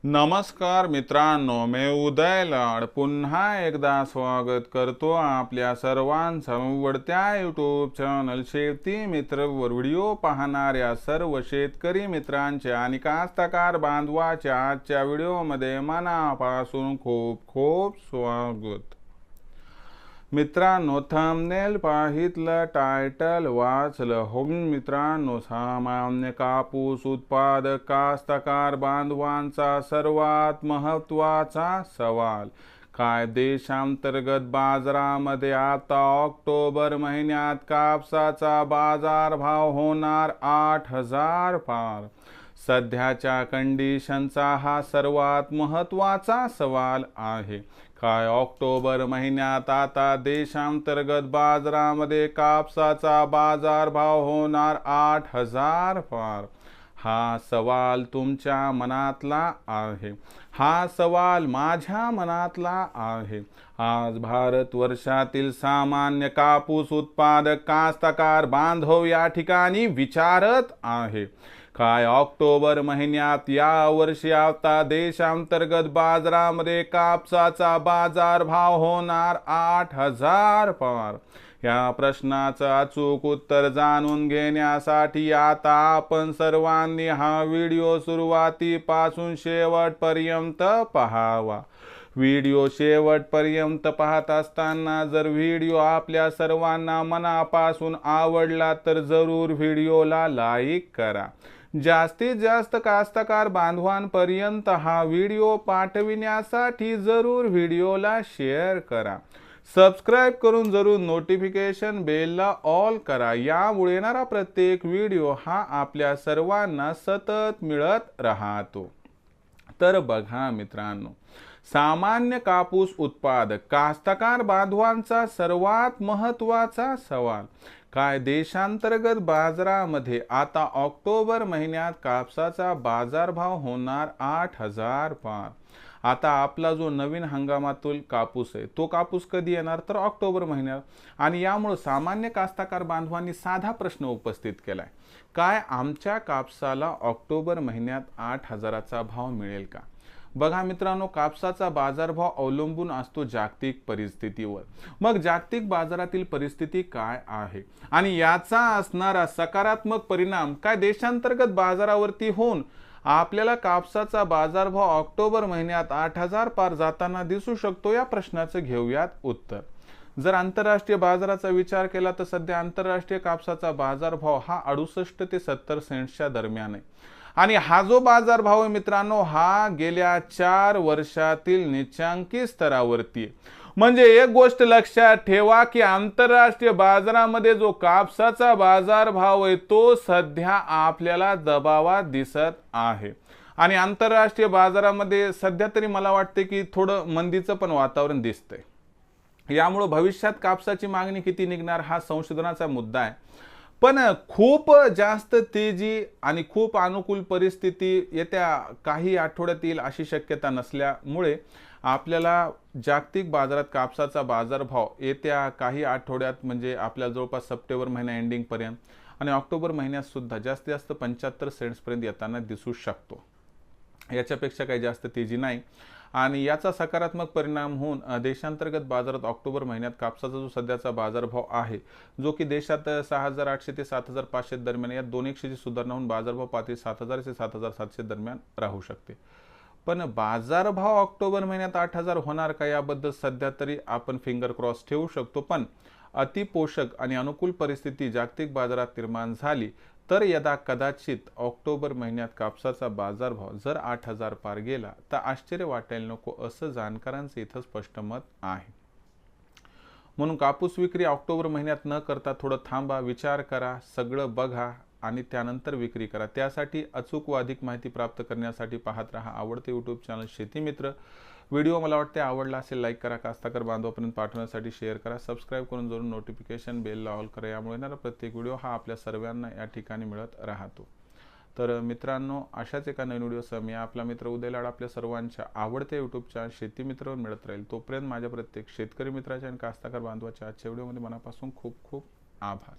नमस्कार मित्रांनो, मी उदय लाड पुन्हा एकदा स्वागत करतो आपल्या सर्वांचं आवडत्या यूट्यूब चॅनल शेती मित्रवर व्हिडिओ पाहणाऱ्या सर्व शेतकरी मित्रांचे आणि कास्तकार बांधवाच्या आजच्या व्हिडिओमध्ये मनापासून खूप खूप स्वागत। मित्रांनो, थंबनेल पाहितलं, टायटल वाचलं हो मित्रांनो, सामान्य कापूस उत्पादक कास्तकार बांधवांचा सर्वात महत्त्वाचा सवाल काय देशांतर्गत बाजारामध्ये आता ऑक्टोबर महिन्यात कापसाचा बाजारभाव होणार 8,000 पार। सध्याच्या कंडिशनचा हा सर्वात महत्त्वाचा सवाल आहे। काय ऑक्टोबर महिन्यात आता देशांतर्गत बाजारामध्ये कापसाचा बाजारभाव होणार 8,000 पार? हा सवाल तुमच्या मनातला आहे, हा सवाल माझ्या मनातला आहे। आज भारतवर्षातील सामान्य कापूस उत्पादक कास्तकार बांधव या ठिकाणी विचारत आहे, काय ऑक्टोबर महिन्यात या वर्षी आता देशांतर्गत बाजारामध्ये कापसाचा बाजारभाव होणार 8,000 पार? या प्रश्नाचं अचूक उत्तर जाणून घेण्यासाठी आता आपण सर्वांनी हा व्हिडिओ सुरुवातीपासून शेवटपर्यंत पाहावा। व्हिडिओ शेवटपर्यंत पाहत असताना जर व्हिडिओ आपल्या सर्वांना मनापासून आवडला तर जरूर व्हिडिओला लाईक करा। जास्तीत जास्त कास्तकार बांधवांपर्यंत हा व्हिडिओ पाठविण्यासाठी जरूर व्हिडिओला शेअर करा। सबस्क्राइब करून जरूर नोटिफिकेशन बेलला ऑल करा, यामुळे येणारा प्रत्येक व्हिडिओ हा आपल्या सर्वांना सतत मिळत राहतो। तर बघा मित्रांनो, सामान्य कापूस उत्पादक कास्तकार बांधवांचा सर्वात महत्त्वाचा सवाल काय देशांतर्गत बाजारामध्ये आता ऑक्टोबर महिन्यात कापसाचा बाजारभाव होणार 8,000 पार? आता आपला जो नवीन हंगामातील कापूस आहे तो कापूस कधी येणार तर ऑक्टोबर महिन्यात। आणि यामुळे सामान्य कास्तकार बांधवांनी साधा प्रश्न उपस्थित केलाय, काय आमच्या कापसाला ऑक्टोबर महिन्यात 8,000चा भाव मिळेल का? बघा मित्रांनो, कापसाचा बाजारभाव अवलंबून असतो जागतिक परिस्थितीवर। मग जागतिक बाजारातील परिस्थिती काय आहे आणि याचा असणारा सकारात्मक परिणाम काय देशांतर्गत बाजारावरती होऊन आपल्याला कापसाचा बाजारभाव ऑक्टोबर महिन्यात 8,000 पार जाताना दिसू शकतो, या प्रश्नाचं घेऊयात उत्तर। जर आंतरराष्ट्रीय बाजाराचा विचार केला तर सध्या आंतरराष्ट्रीय कापसाचा बाजारभाव हा 68 ते 70 सेंट्सच्या दरम्यान आहे। आणि हा जो बाजारभाव आहे मित्रांनो, हा गेल्या 4 वर्षातील निच्चांकी स्तरावरती आहे। म्हणजे एक गोष्ट लक्षात ठेवा की आंतरराष्ट्रीय बाजारामध्ये जो कापसाचा बाजारभाव आहे तो सध्या आपल्याला दबावात दिसत आहे। आणि आंतरराष्ट्रीय बाजारामध्ये सध्या तरी मला वाटते की थोडं मंदीचं पण वातावरण दिसतंय। यामुळे भविष्यात कापसाची मागणी किती निघणार हा संशोधनाचा मुद्दा आहे। पण खूप जास्त तेजी आणि खूप अनुकूल परिस्थिती येत्या काही आठवड्यात येईल अशी शक्यता नसल्यामुळे आपल्याला जागतिक बाजारात कापसाचा बाजारभाव येत्या काही आठवड्यात म्हणजे आपल्या जवळपास सप्टेंबर महिना एंडिंग पर्यंत आणि ऑक्टोबर महिन्यात सुद्धा जास्तीत जास्त 75 सेंट्स पर्यंत येताना दिसू शकतो। याच्यापेक्षा काही जास्त तेजी नाही। आणि याचा सकारात्मक परिणाम होऊन देशांतर्गत बाजारात ऑक्टोबर महिन्यात कापसाचा जो सध्याचा बाजारभाव आहे जो की देशात 6,800 ते 7,500 दरम्यान, या 200ची सुधारणा होऊन बाजारभाव पातळी 7,000 ते 7,700 दरम्यान राहू शकते। पण बाजारभाव ऑक्टोबर महिन्यात 8,000 होणार का याबद्दल सध्या तरी आपण फिंगर क्रॉस ठेवू शकतो। पण अतिपोषक आणि अनुकूल परिस्थिती जागतिक बाजारात निर्माण झाली तर यदा कदाचित ऑक्टोबर महिन्यात कापसाचा बाजारभाव जर 8,000 पार गेला तर आश्चर्य वाटायला नको, असं जाणकारांचं इथं स्पष्ट मत आहे। म्हणून कापूस विक्री ऑक्टोबर महिन्यात न करता थोडं थांबा, विचार करा, सगळं बघा आणि त्यानंतर विक्री करा। त्यासाठी अचूक व अधिक माहिती प्राप्त करण्यासाठी पाहत रहा आवडते यूट्यूब चॅनल शेती मित्र। व्हिडिओ मला वाटते आवडला असेल लाईक करा, कास्तकार बांधवांपर्यंत पाठवण्यासाठी शेअर करा, सबस्क्राइब करून जरूर नोटिफिकेशन बेलला ऑल करा, यामुळे येणारा प्रत्येक व्हिडिओ हा आपल्या सर्वांना या ठिकाणी मिळत राहतो। तर मित्रांनो, अशाच एका नवीन व्हिडिओसह मी आपला मित्र उदय लाड आपल्या सर्वांच्या आवडत्या यूट्यूब चॅनल शेती मित्रवर मिळत राहील। तोपर्यंत माझ्या प्रत्येक शेतकरी मित्राच्या आणि कास्तकार बांधवाच्या आजच्या व्हिडिओमध्ये मनापासून खूप खूप आभार।